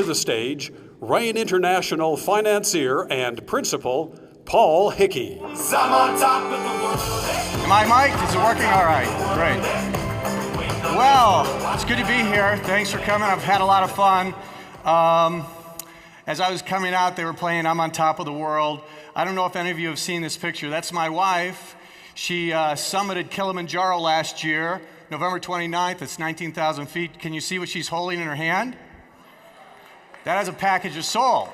the stage Rain International financier and principal, Paul Hickey. Am I mic'd? Is it working all right? Great. Well, it's good to be here. Thanks for coming. I've had a lot of fun. As I was coming out, they were playing I'm on Top of the World. I don't know if any of you have seen this picture. That's my wife. She summited Kilimanjaro last year, November 29th. It's 19,000 feet. Can you see what she's holding in her hand? That has a package of soul.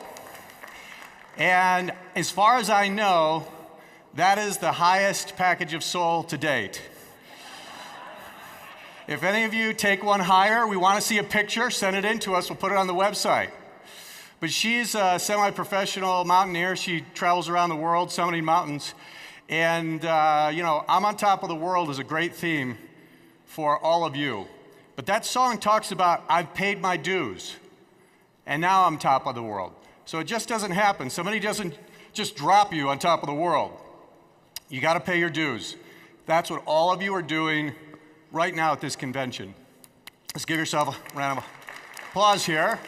And as far as I know, that is the highest package of soul to date. If any of you take one higher, we want to see a picture, send it in to us, we'll put it on the website. But she's a semi-professional mountaineer. She travels around the world summiting mountains. And, I'm on Top of the World is a great theme for all of you. But that song talks about I've paid my dues, and now I'm top of the world. So it just doesn't happen. Somebody doesn't just drop you on top of the world. You got to pay your dues. That's what all of you are doing right now at this convention. Let's give yourself a round of applause here.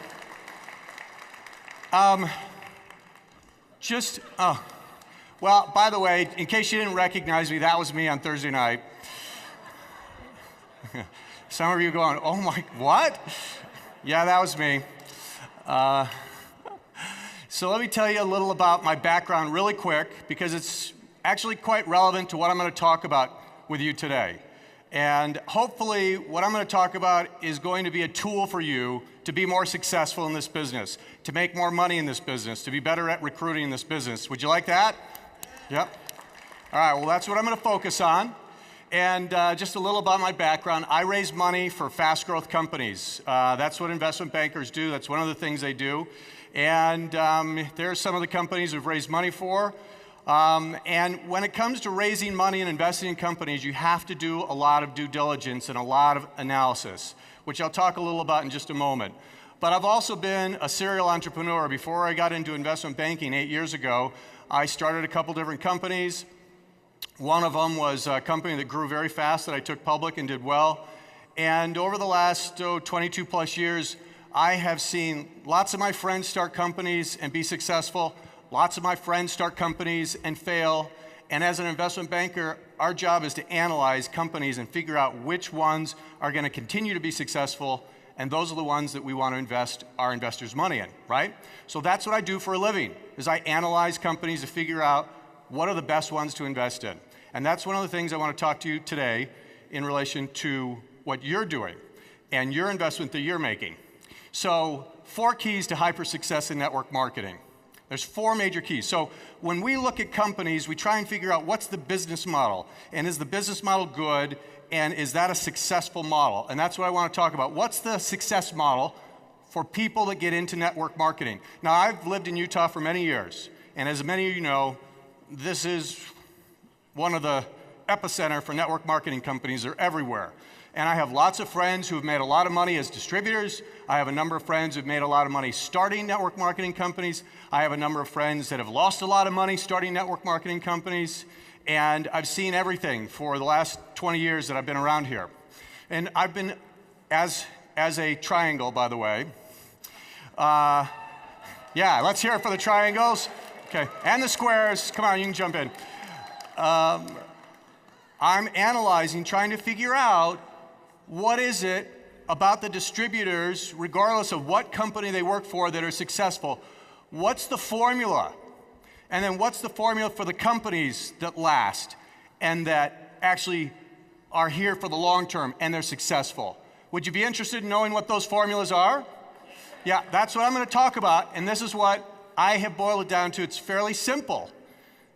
Well, by the way, in case you didn't recognize me, that was me on Thursday night. Some of you going, oh my, what? Yeah, that was me. So let me tell you a little about my background really quick, because it's actually quite relevant to what I'm going to talk about with you today. And hopefully what I'm going to talk about is going to be a tool for you to be more successful in this business, to make more money in this business, to be better at recruiting in this business. Would you like that? Yep. All right, well, that's what I'm going to focus on. And just a little about my background. I raise money for fast growth companies. That's what investment bankers do. That's one of the things they do. And there are some of the companies we've raised money for. And when it comes to raising money and investing in companies, you have to do a lot of due diligence and a lot of analysis, which I'll talk a little about in just a moment. But I've also been a serial entrepreneur. Before I got into investment banking 8 years ago, I started a couple different companies. One of them was a company that grew very fast that I took public and did well. And over the last 22 plus years, I have seen lots of my friends start companies and be successful. Lots of my friends start companies and fail. And as an investment banker, our job is to analyze companies and figure out which ones are going to continue to be successful. And those are the ones that we want to invest our investors' money in, right? So that's what I do for a living, is I analyze companies to figure out what are the best ones to invest in. And that's one of the things I want to talk to you today in relation to what you're doing and your investment that you're making. So 4 keys to hyper success in network marketing. There's 4 major keys. So when we look at companies, we try and figure out what's the business model, and is the business model good, and is that a successful model? And that's what I want to talk about. What's the success model for people that get into network marketing? Now, I've lived in Utah for many years, and as many of you know, this is one of the epicenter for network marketing companies. They're everywhere. And I have lots of friends who have made a lot of money as distributors. I have a number of friends who've made a lot of money starting network marketing companies. I have a number of friends that have lost a lot of money starting network marketing companies. And I've seen everything for the last 20 years that I've been around here. And I've been, as a triangle, by the way. Yeah, let's hear it for the triangles. Okay, and the squares. Come on, you can jump in. I'm analyzing, trying to figure out what is it about the distributors, regardless of what company they work for, that are successful. What's the formula? And then what's the formula for the companies that last and that actually are here for the long term and they're successful? Would you be interested in knowing what those formulas are? Yeah, that's what I'm going to talk about, and this is what I have boiled it down to. It's fairly simple.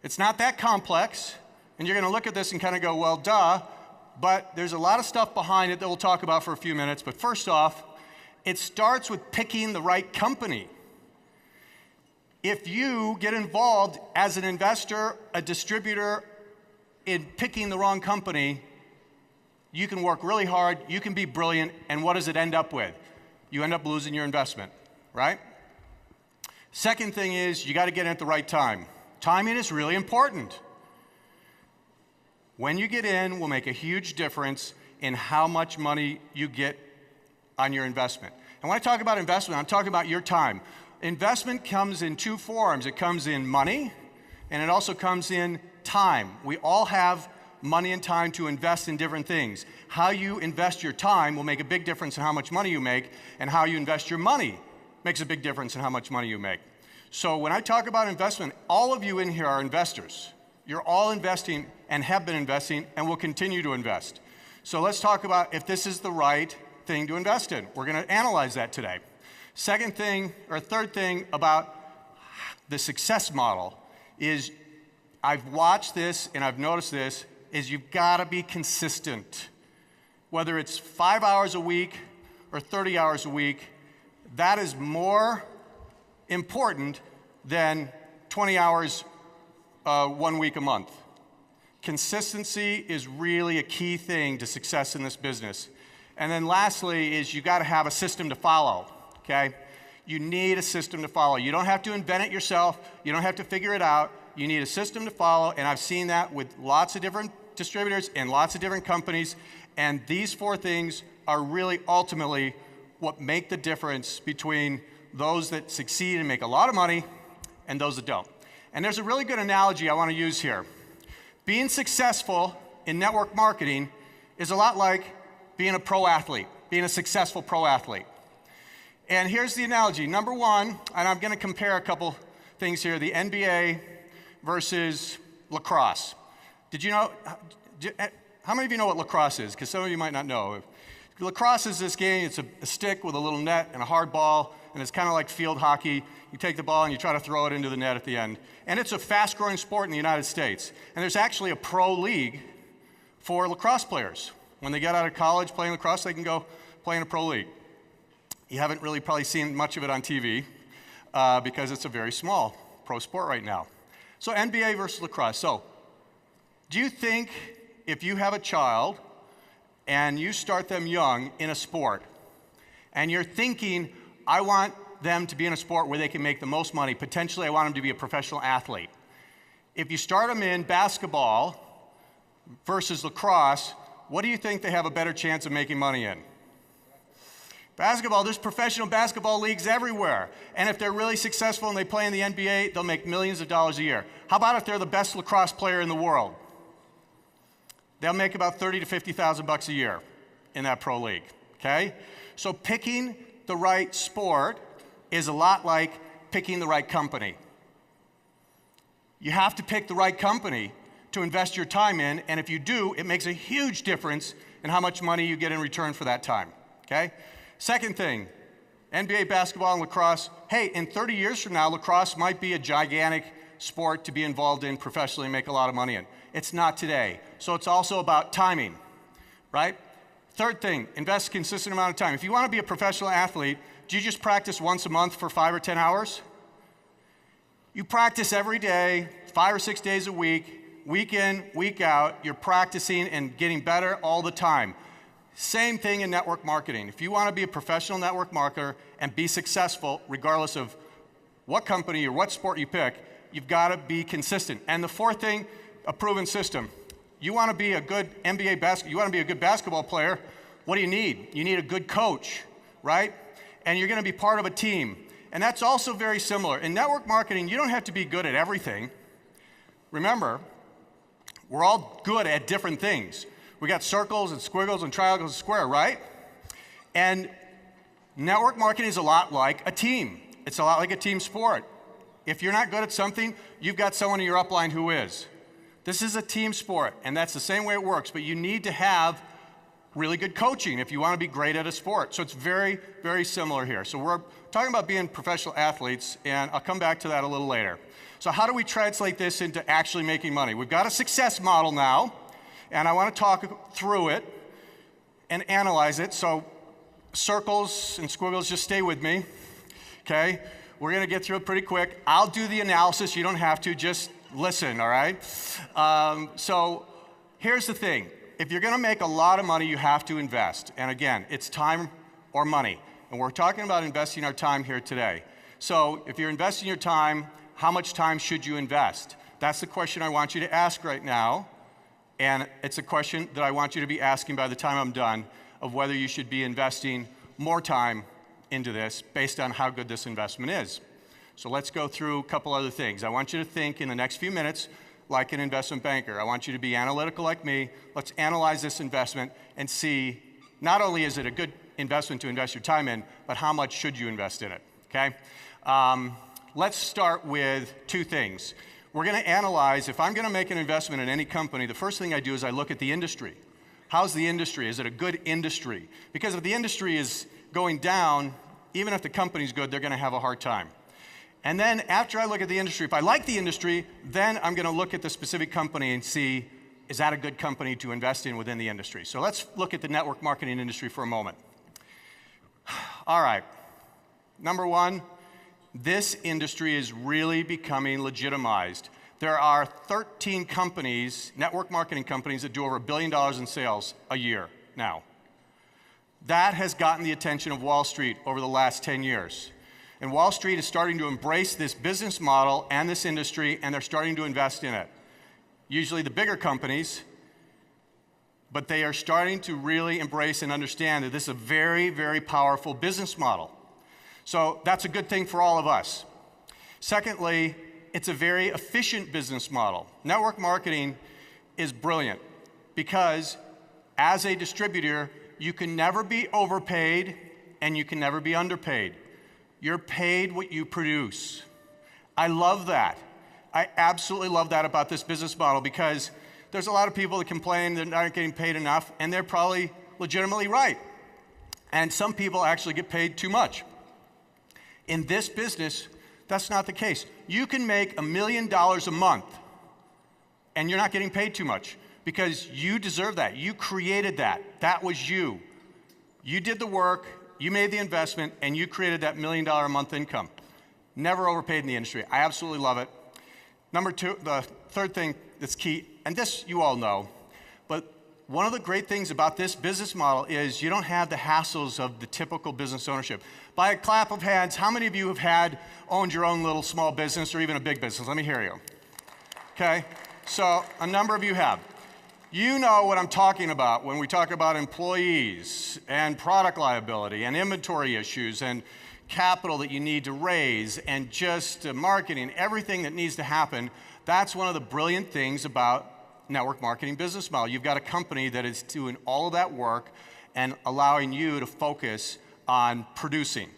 It's not that complex, and you're going to look at this and kind of go, well, duh, but there's a lot of stuff behind it that we'll talk about for a few minutes. But first off, it starts with picking the right company. If you get involved as an investor, a distributor, in picking the wrong company, you can work really hard, you can be brilliant, and what does it end up with? You end up losing your investment, right? Second thing is, you got to get in at the right time. Timing is really important. When you get in will make a huge difference in how much money you get on your investment. And when I talk about investment, I'm talking about your time. Investment comes in two forms. It comes in money, and it also comes in time. We all have money and time to invest in different things. How you invest your time will make a big difference in how much money you make, and how you invest your money makes a big difference in how much money you make. So when I talk about investment, all of you in here are investors. You're all investing and have been investing and will continue to invest. So let's talk about if this is the right thing to invest in. We're going to analyze that today. Second thing, or third thing about the success model is, I've watched this and I've noticed this, is you've got to be consistent. Whether it's 5 hours a week or 30 hours a week, that is more important than 20 hours 1 week a month. Consistency is really a key thing to success in this business. And then lastly is you got to have a system to follow, okay? You need a system to follow. You don't have to invent it yourself. You don't have to figure it out. You need a system to follow, and I've seen that with lots of different distributors and lots of different companies, and these four things are really ultimately what make the difference between those that succeed and make a lot of money and those that don't. And there's a really good analogy I want to use here. Being successful in network marketing is a lot like being a pro athlete, being a successful pro athlete. And here's the analogy. Number one, and I'm going to compare a couple things here, the NBA versus lacrosse. Did you know, how many of you know what lacrosse is? Because some of you might not know. Lacrosse is this game, it's a stick with a little net and a hard ball, and it's kind of like field hockey. You take the ball and you try to throw it into the net at the end. And it's a fast-growing sport in the United States. And there's actually a pro league for lacrosse players. When they get out of college playing lacrosse, they can go play in a pro league. You haven't really probably seen much of it on TV because it's a very small pro sport right now. So NBA versus lacrosse. So do you think if you have a child and you start them young in a sport and you're thinking, I want them to be in a sport where they can make the most money, potentially I want them to be a professional athlete. If you start them in basketball versus lacrosse, what do you think they have a better chance of making money in? Basketball, there's professional basketball leagues everywhere. And if they're really successful and they play in the NBA, they'll make millions of dollars a year. How about if they're the best lacrosse player in the world? They'll make about $30,000 to $50,000 a year in that pro league, okay? So picking the right sport is a lot like picking the right company. You have to pick the right company to invest your time in, and if you do, it makes a huge difference in how much money you get in return for that time, okay? Second thing, NBA basketball and lacrosse. Hey, in 30 years from now, lacrosse might be a gigantic sport to be involved in professionally and make a lot of money in. It's not today. So it's also about timing, right? Third thing, invest a consistent amount of time. If you want to be a professional athlete, do you just practice once a month for 5 or 10 hours? You practice every day, 5 or 6 days a week, week in, week out. You're practicing and getting better all the time. Same thing in network marketing. If you want to be a professional network marketer and be successful, regardless of what company or what sport you pick, you've got to be consistent. And the fourth thing, a proven system. You want to be a good you want to be a good basketball player, what do you need? You need a good coach, right? And you're going to be part of a team. And that's also very similar. In network marketing, you don't have to be good at everything. Remember, we're all good at different things. We got circles and squiggles and triangles and square, right? And network marketing is a lot like a team. It's a lot like a team sport. If you're not good at something, you've got someone in your upline who is. This is a team sport, and that's the same way it works, but you need to have really good coaching if you want to be great at a sport. So it's very, very similar here. So we're talking about being professional athletes, and I'll come back to that a little later. So how do we translate this into actually making money? We've got a success model now, and I want to talk through it and analyze it. So circles and squiggles, just stay with me, okay? We're going to get through it pretty quick. I'll do the analysis. You don't have to. Just listen, all right? So here's the thing. If you're going to make a lot of money, you have to invest. And again, it's time or money. And we're talking about investing our time here today. So if you're investing your time, how much time should you invest? That's the question I want you to ask right now. And it's a question that I want you to be asking by the time I'm done, of whether you should be investing more time into this based on how good this investment is. So let's go through a couple other things. I want you to think in the next few minutes like an investment banker. I want you to be analytical like me. Let's analyze this investment and see not only is it a good investment to invest your time in, but how much should you invest in it, okay? Let's start with two things. We're going to analyze, if I'm going to make an investment in any company, the first thing I do is I look at the industry. How's the industry? Is it a good industry? Because if the industry is going down, even if the company's good, they're going to have a hard time. And then after I look at the industry, if I like the industry, then I'm going to look at the specific company and see, is that a good company to invest in within the industry? So let's look at the network marketing industry for a moment. All right. Number one, this industry is really becoming legitimized. There are 13 companies, network marketing companies, that do over $1 billion in sales a year now. That has gotten the attention of Wall Street over the last 10 years. And Wall Street is starting to embrace this business model and this industry, and they're starting to invest in it. Usually the bigger companies, but they are starting to really embrace and understand that this is a very, very powerful business model. So that's a good thing for all of us. Secondly, it's a very efficient business model. Network marketing is brilliant because as a distributor, you can never be overpaid and you can never be underpaid. You're paid what you produce. I love that. I absolutely love that about this business model because there's a lot of people that complain they're not getting paid enough, and they're probably legitimately right. And some people actually get paid too much. In this business, that's not the case. You can make $1 million a month, and you're not getting paid too much because you deserve that. You created that. That was you. You did the work. You made the investment, and you created that $1 million a month income. Never overpaid in the industry. I absolutely love it. Number two, the third thing that's key, and this you all know, but one of the great things about this business model is you don't have the hassles of the typical business ownership. By a clap of hands, how many of you have owned your own little small business or even a big business? Let me hear you. Okay, so a number of you have. You know what I'm talking about when we talk about employees and product liability and inventory issues and capital that you need to raise and just marketing, everything that needs to happen. That's one of the brilliant things about network marketing business model. You've got a company that is doing all of that work and allowing you to focus on producing.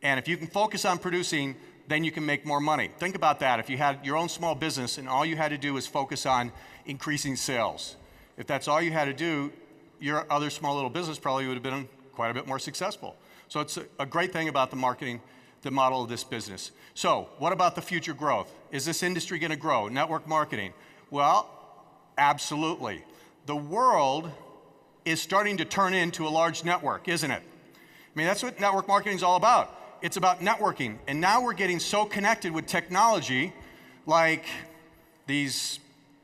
And if you can focus on producing, then you can make more money. Think about that. If you had your own small business and all you had to do was focus on increasing sales, if that's all you had to do, your other small little business probably would have been quite a bit more successful. So it's a great thing about the marketing, the model of this business. So what about the future growth? Is this industry going to grow? Network marketing? Well, absolutely. The world is starting to turn into a large network, isn't it? I mean, that's what network marketing is all about. It's about networking. And now we're getting so connected with technology like these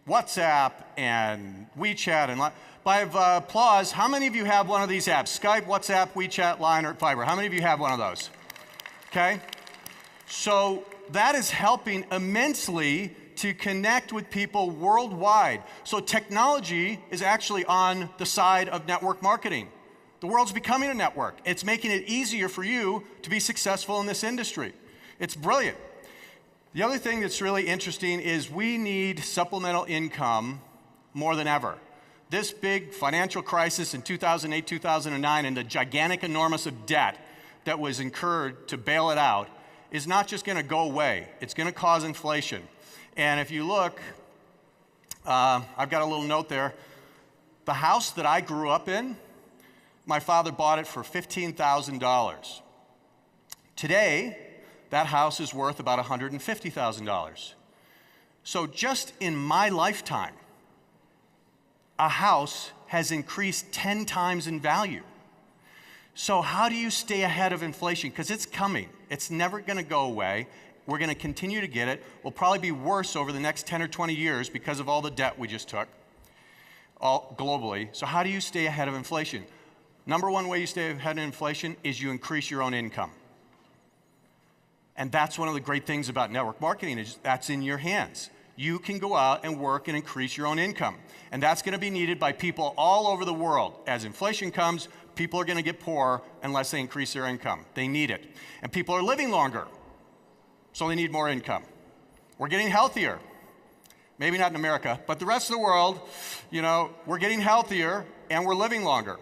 WhatsApp and WeChat and by applause, how many of you have one of these apps? Skype, WhatsApp, WeChat, Line, or Fiverr. How many of you have one of those? Okay? So that is helping immensely to connect with people worldwide. So technology is actually on the side of network marketing. The world's becoming a network. It's making it easier for you to be successful in this industry. It's brilliant. The other thing that's really interesting is we need supplemental income more than ever. This big financial crisis in 2008, 2009, and the gigantic enormous of debt that was incurred to bail it out is not just going to go away. It's going to cause inflation. And if you look, I've got a little note there. The house that I grew up in, my father bought it for $15,000. Today, that house is worth about $150,000. So just in my lifetime, a house has increased 10 times in value. So how do you stay ahead of inflation? Because it's coming. It's never going to go away. We're going to continue to get it. We'll probably be worse over the next 10 or 20 years because of all the debt we just took all globally. So how do you stay ahead of inflation? Number one way you stay ahead of inflation is you increase your own income. And that's one of the great things about network marketing is that's in your hands. You can go out and work and increase your own income. And that's going to be needed by people all over the world. As inflation comes, people are going to get poor unless they increase their income. They need it. And people are living longer, so they need more income. We're getting healthier. Maybe not in America, but the rest of the world, we're getting healthier and we're living longer.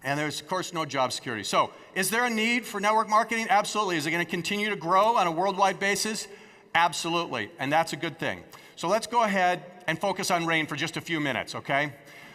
And there's, of course, no job security. So is there a need for network marketing? Absolutely. Is it going to continue to grow on a worldwide basis? Absolutely. And that's a good thing. So let's go ahead and focus on Rain for just a few minutes, okay?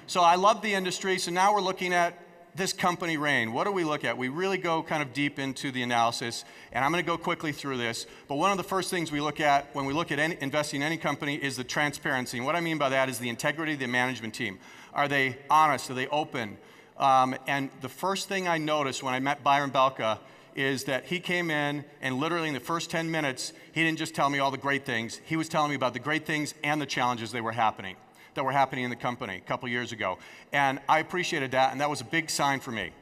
So I love the industry. So now we're looking at this company, Rain. What do we look at? We really go kind of deep into the analysis. And I'm going to go quickly through this. But one of the first things we look at when we look at investing in any company is the transparency. And what I mean by that is the integrity of the management team. Are they honest? Are they open? And the first thing I noticed when I met Byron Belka is that he came in and literally in the first 10 minutes, he didn't just tell me all the great things. He was telling me about the great things and the challenges that were happening in the company a couple years ago. And I appreciated that, and that was a big sign for me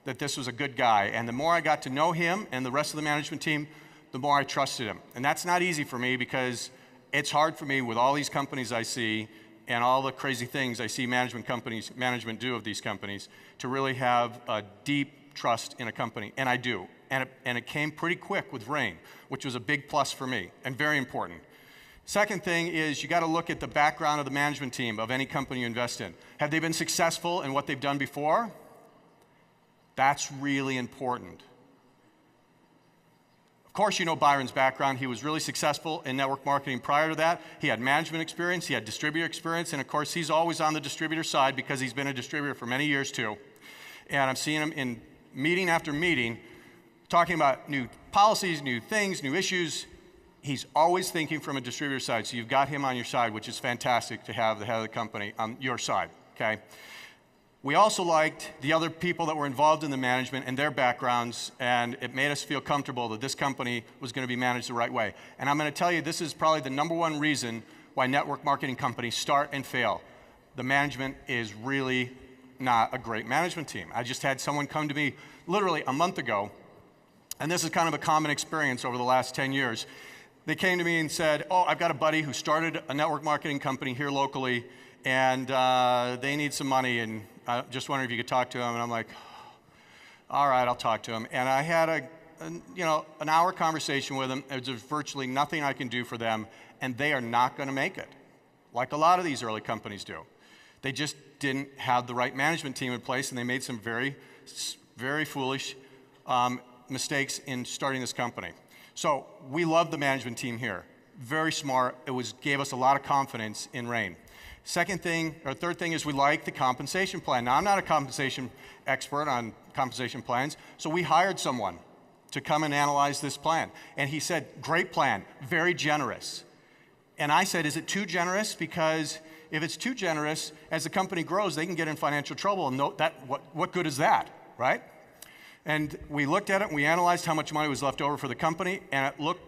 that this was a good guy. And the more I got to know him and the rest of the management team, the more I trusted him. And that's not easy for me because it's hard for me with all these companies I see and all the crazy things I see management do of these companies to really have a deep trust in a company, and I do. And it came pretty quick with Rain, which was a big plus for me and very important. Second thing is you got to look at the background of the management team of any company you invest in. Have they been successful in what they've done before? That's really important. Of course, you know Byron's background. He was really successful in network marketing prior to that. He had management experience, he had distributor experience, and of course, he's always on the distributor side because he's been a distributor for many years too. And I'm seeing him in meeting after meeting, talking about new policies, new things, new issues. He's always thinking from a distributor side, so you've got him on your side, which is fantastic to have the head of the company on your side, okay? We also liked the other people that were involved in the management and their backgrounds, and it made us feel comfortable that this company was going to be managed the right way. And I'm going to tell you, this is probably the #1 reason why network marketing companies start and fail. The management is really not a great management team. I just had someone come to me literally a month ago, and this is kind of a common experience over the last 10 years. They came to me and said, oh, I've got a buddy who started a network marketing company here locally, and they need some money, and I just wondering if you could talk to him. And I'm like, all right, I'll talk to him. And I had an hour conversation with him. There's virtually nothing I can do for them, and they are not going to make it, like a lot of these early companies do. They just didn't have the right management team in place, and they made some very, very foolish mistakes in starting this company. So we love the management team here. Very smart. It gave us a lot of confidence in Rain. Third thing is we like the compensation plan. Now, I'm not a compensation expert on compensation plans, so we hired someone to come and analyze this plan. And he said, great plan, very generous. And I said, is it too generous? Because if it's too generous, as the company grows, they can get in financial trouble. And what good is that, right? And we looked at it, and we analyzed how much money was left over for the company, and it looked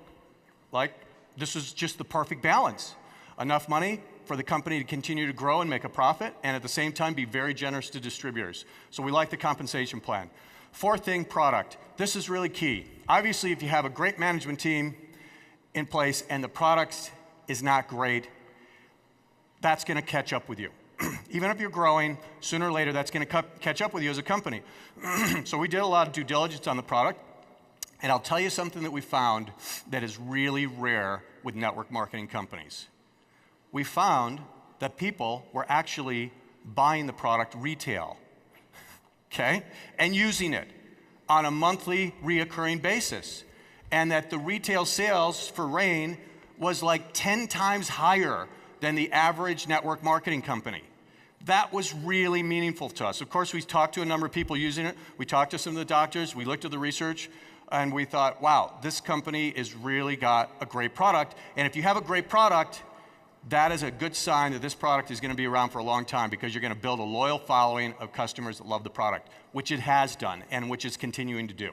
like this was just the perfect balance. Enough money for the company to continue to grow and make a profit, and at the same time be very generous to distributors. So we like the compensation plan. Fourth thing, product. This is really key. Obviously, if you have a great management team in place and the product is not great, that's going to catch up with you. Even if you're growing, sooner or later, that's going to catch up with you as a company. So we did a lot of due diligence on the product, and I'll tell you something that we found that is really rare with network marketing companies. We found that people were actually buying the product retail, okay, and using it on a monthly reoccurring basis, and that the retail sales for Rain was like 10 times higher than the average network marketing company. That was really meaningful to us. Of course, we talked to a number of people using it. We talked to some of the doctors. We looked at the research, and we thought, wow, this company has really got a great product. And if you have a great product, that is a good sign that this product is going to be around for a long time because you're going to build a loyal following of customers that love the product, which it has done and which it's continuing to do.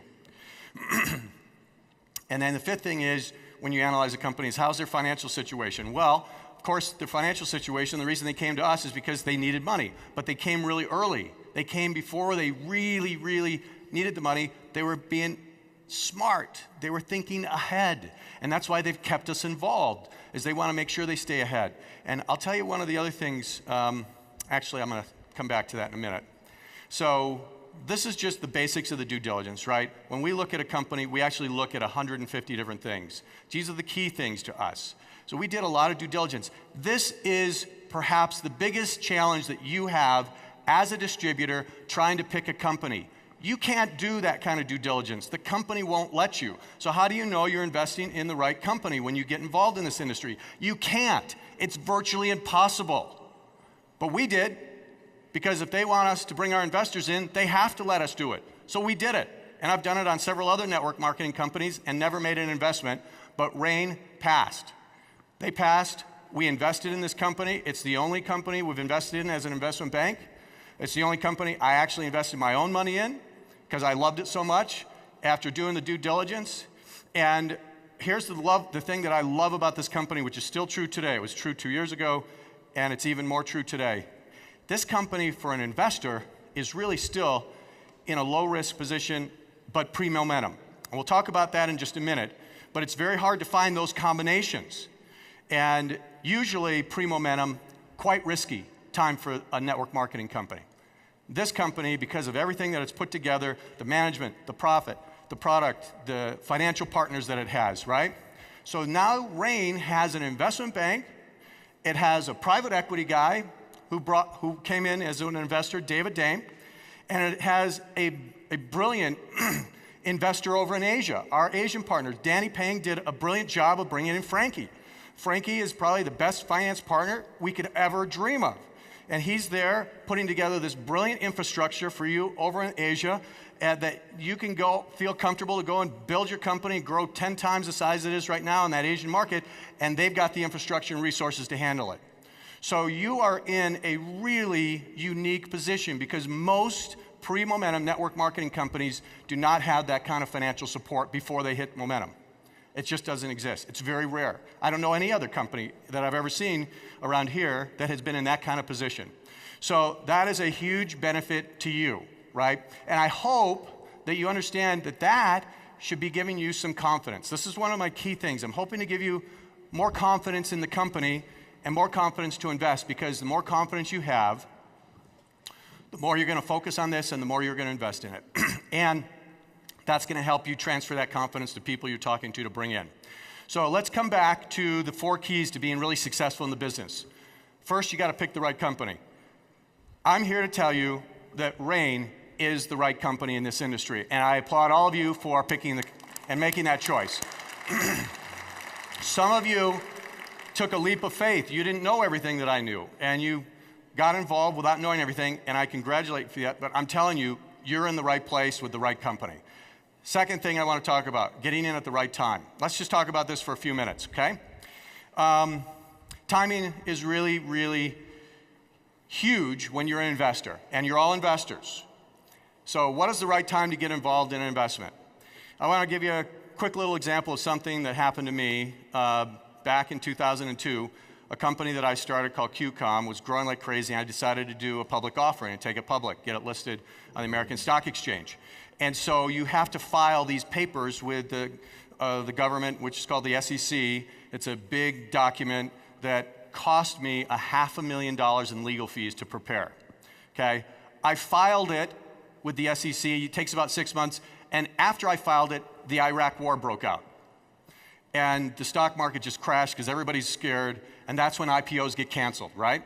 And then the fifth thing is, when you analyze a company, is how's their financial situation? Well, of course, their financial situation, the reason they came to us is because they needed money, but they came really early. They came before they really, really needed the money. They were being smart. They were thinking ahead, and that's why they've kept us involved, is they want to make sure they stay ahead. And I'll tell you one of the other things, actually I'm going to come back to that in a minute. So this is just the basics of the due diligence, right? When we look at a company, we actually look at 150 different things. These are the key things to us. So we did a lot of due diligence. This is perhaps the biggest challenge that you have as a distributor trying to pick a company. You can't do that kind of due diligence. The company won't let you. So how do you know you're investing in the right company when you get involved in this industry? You can't. It's virtually impossible. But we did, because if they want us to bring our investors in, they have to let us do it. So we did it. And I've done it on several other network marketing companies and never made an investment, but Rain passed. They passed. We invested in this company. It's the only company we've invested in as an investment bank. It's the only company I actually invested my own money in because I loved it so much after doing the due diligence. And here's the thing that I love about this company, which is still true today. It was true 2 years ago, and it's even more true today. This company, for an investor, is really still in a low-risk position, but pre-momentum. And we'll talk about that in just a minute. But it's very hard to find those combinations. And usually, pre-momentum, quite risky time for a network marketing company. This company, because of everything that it's put together, the management, the profit, the product, the financial partners that it has, right? So now Rain has an investment bank. It has a private equity guy who came in as an investor, David Dame, and it has a brilliant investor over in Asia. Our Asian partner, Danny Pang, did a brilliant job of bringing in Frankie. Frankie is probably the best finance partner we could ever dream of. And he's there putting together this brilliant infrastructure for you over in Asia that you can go feel comfortable to go and build your company and grow 10 times the size it is right now in that Asian market, and they've got the infrastructure and resources to handle it. So you are in a really unique position because most pre-momentum network marketing companies do not have that kind of financial support before they hit momentum. It just doesn't exist. It's very rare. I don't know any other company that I've ever seen around here that has been in that kind of position. So that is a huge benefit to you, right? And I hope that you understand that that should be giving you some confidence. This is one of my key things. I'm hoping to give you more confidence in the company and more confidence to invest, because the more confidence you have, the more you're going to focus on this and the more you're going to invest in it. And that's going to help you transfer that confidence to people you're talking to bring in. So let's come back to the 4 keys to being really successful in the business. First, you got to pick the right company. I'm here to tell you that Rain is the right company in this industry, and I applaud all of you for picking and making that choice. Some of you took a leap of faith. You didn't know everything that I knew, and you got involved without knowing everything, and I congratulate you for that, but I'm telling you, you're in the right place with the right company. Second thing I want to talk about, getting in at the right time. Let's just talk about this for a few minutes, okay? Timing is really, really huge when you're an investor, and you're all investors. So what is the right time to get involved in an investment? I want to give you a quick little example of something that happened to me back in 2002. A company that I started called QCOM was growing like crazy, and I decided to do a public offering and take it public, get it listed on the American Stock Exchange. And so you have to file these papers with the government, which is called the SEC. It's a big document that cost me $500,000 in legal fees to prepare, okay? I filed it with the SEC. It takes about 6 months. And after I filed it, the Iraq war broke out. And the stock market just crashed because everybody's scared. And that's when IPOs get canceled, right?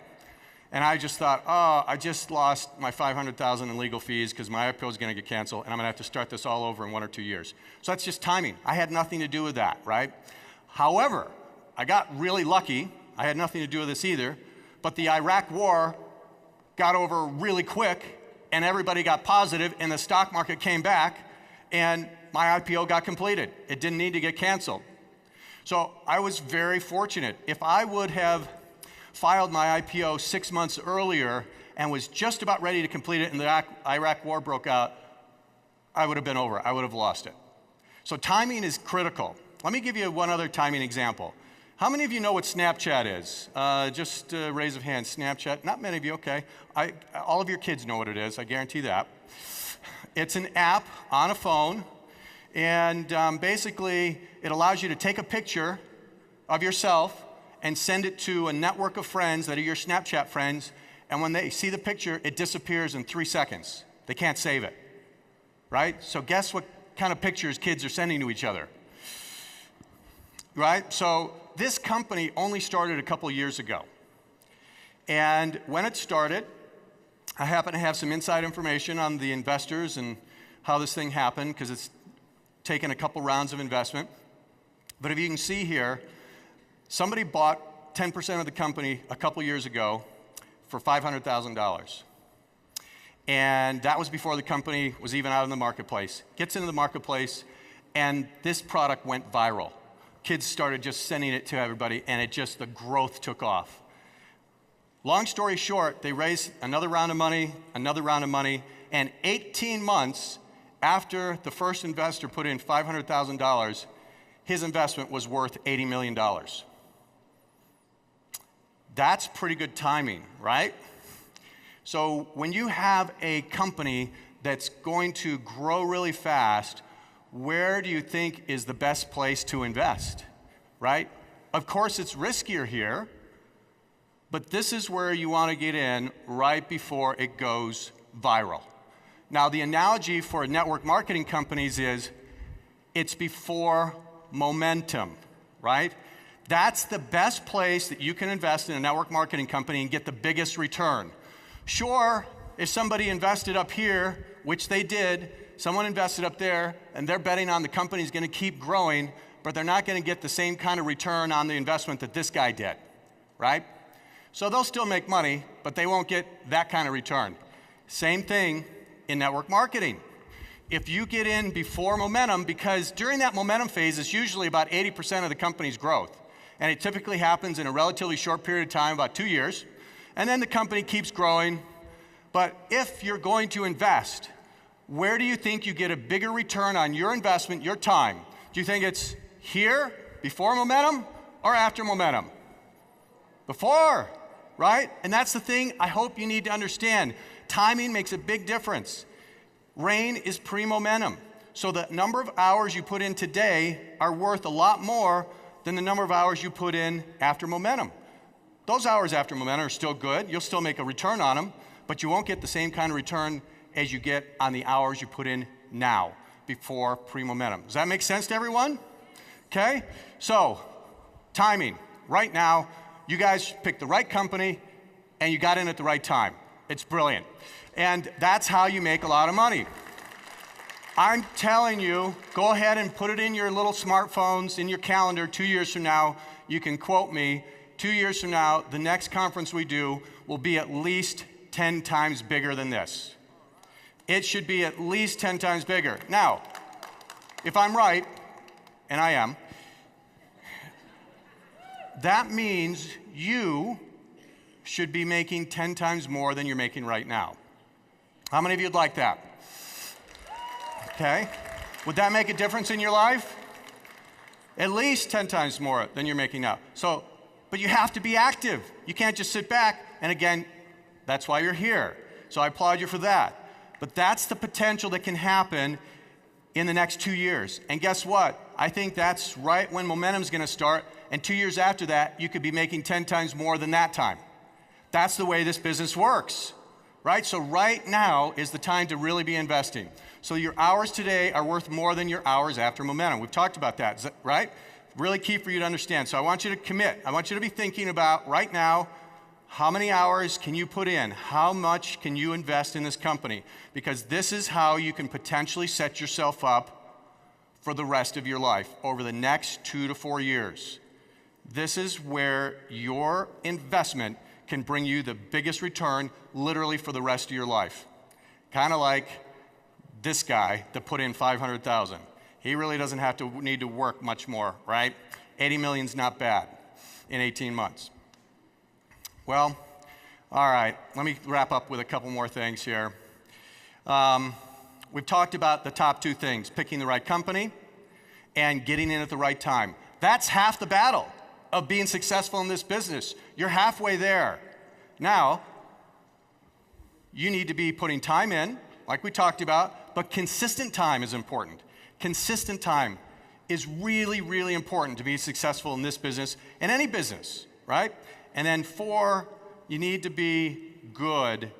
And I just thought, oh, I just lost my $500,000 in legal fees because my IPO is going to get canceled, and I'm going to have to start this all over in 1 or 2 years. So that's just timing. I had nothing to do with that, right? However, I got really lucky. I had nothing to do with this either. But the Iraq war got over really quick, and everybody got positive, and the stock market came back, and my IPO got completed. It didn't need to get canceled. So I was very fortunate. If I would have filed my IPO 6 months earlier and was just about ready to complete it and the Iraq war broke out, I would have been over. I would have lost it. So timing is critical. Let me give you one other timing example. How many of you know what Snapchat is? Just a raise of hands. Snapchat. Not many of you, okay. All of your kids know what it is, I guarantee that. It's an app on a phone, and basically it allows you to take a picture of yourself and send it to a network of friends that are your Snapchat friends, and when they see the picture, it disappears in 3 seconds. They can't save it, right? So guess what kind of pictures kids are sending to each other, right? So this company only started a couple years ago. And when it started, I happen to have some inside information on the investors and how this thing happened, because it's taken a couple rounds of investment. But if you can see here, somebody bought 10% of the company a couple years ago for $500,000. And that was before the company was even out in the marketplace. Gets into the marketplace, and this product went viral. Kids started just sending it to everybody, and the growth took off. Long story short, they raised another round of money, and 18 months after the first investor put in $500,000, his investment was worth $80 million. That's pretty good timing, right? So when you have a company that's going to grow really fast, where do you think is the best place to invest, right? Of course, it's riskier here, but this is where you want to get in right before it goes viral. Now, the analogy for network marketing companies is it's before momentum, right? That's the best place that you can invest in a network marketing company and get the biggest return. Sure, if somebody invested up here, which they did, someone invested up there, and they're betting on the company's going to keep growing, but they're not going to get the same kind of return on the investment that this guy did, right? So they'll still make money, but they won't get that kind of return. Same thing in network marketing. If you get in before momentum, because during that momentum phase, it's usually about 80% of the company's growth. And it typically happens in a relatively short period of time, about 2 years. And then the company keeps growing. But if you're going to invest, where do you think you get a bigger return on your investment, your time? Do you think it's here, before momentum, or after momentum? Before, right? And that's the thing I hope you need to understand. Timing makes a big difference. Rain is pre-momentum. So the number of hours you put in today are worth a lot more than the number of hours you put in after momentum. Those hours after momentum are still good. You'll still make a return on them, but you won't get the same kind of return as you get on the hours you put in now, before pre-momentum. Does that make sense to everyone? Okay? So, timing. Right now, you guys picked the right company, and you got in at the right time. It's brilliant. And that's how you make a lot of money. I'm telling you, go ahead and put it in your little smartphones, in your calendar. 2 years from now, you can quote me. 2 years from now, the next conference we do will be at least 10 times bigger than this. It should be at least 10 times bigger. Now, if I'm right, and I am, that means you should be making 10 times more than you're making right now. How many of you would like that? Okay. Would that make a difference in your life? At least 10 times more than you're making now. So, but you have to be active. You can't just sit back. And again, that's why you're here. So I applaud you for that. But that's the potential that can happen in the next 2 years. And guess what? I think that's right when momentum's going to start. And 2 years after that, you could be making 10 times more than that time. That's the way this business works, right? So right now is the time to really be investing. So your hours today are worth more than your hours after momentum. We've talked about that, right? Really key for you to understand. So I want you to commit. I want you to be thinking about right now, how many hours can you put in? How much can you invest in this company? Because this is how you can potentially set yourself up for the rest of your life over the next 2 to 4 years. This is where your investment can bring you the biggest return literally for the rest of your life. Kind of like this guy that put in $500,000. He really doesn't have to need to work much more, right? 80 million's not bad in 18 months. Well, all right, let me wrap up with a couple more things here. We've talked about the top 2 things, picking the right company and getting in at the right time. That's half the battle of being successful in this business. You're halfway there. Now, you need to be putting time in, like we talked about, but consistent time is important. Consistent time is really, really important to be successful in this business and any business, right? And then 4, you need to be good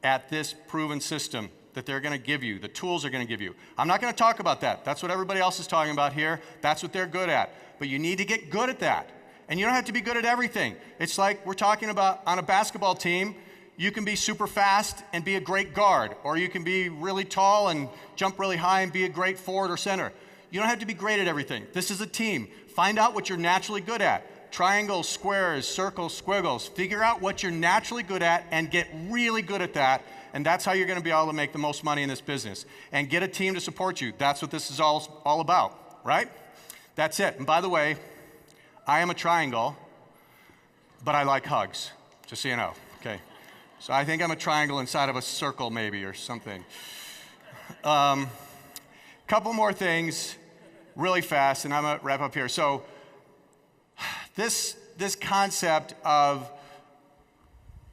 at this proven system. that they're going to give you, the tools they're going to give you. I'm not going to talk about that. That's what everybody else is talking about here. That's what they're good at. But you need to get good at that. And you don't have to be good at everything. It's like we're talking about on a basketball team, you can be super fast and be a great guard, or you can be really tall and jump really high and be a great forward or center. You don't have to be great at everything. This is a team. Find out what you're naturally good at. Triangles, squares, circles, squiggles. Figure out what you're naturally good at and get really good at that. And that's how you're going to be able to make the most money in this business. And get a team to support you. That's what this is all about, right? That's it. And by the way, I am a triangle, but I like hugs, just so you know, okay? So I think I'm a triangle inside of a circle maybe or something. Couple more things really fast, and I'm gonna wrap up here. So this concept of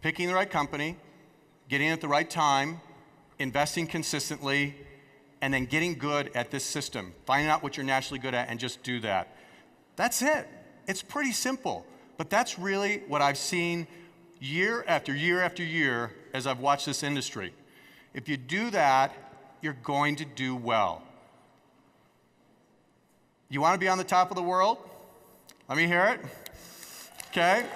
picking the right company, getting it at the right time, investing consistently, and then getting good at this system, finding out what you're naturally good at and just do that. That's it. It's pretty simple, but that's really what I've seen year after year after year as I've watched this industry. If you do that, you're going to do well. You want to be on the top of the world? Let me hear it. Okay.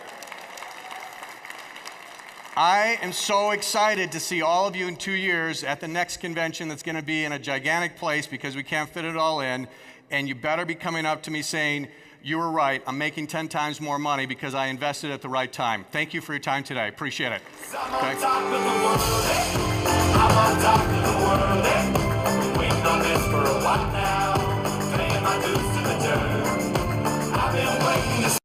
I am so excited to see all of you in 2 years at the next convention that's going to be in a gigantic place because we can't fit it all in, and you better be coming up to me saying, you were right, I'm making 10 times more money because I invested at the right time. Thank you for your time today. Appreciate it. I'm on top of the world, I'm on top of the world, we've been waiting on this for a while now.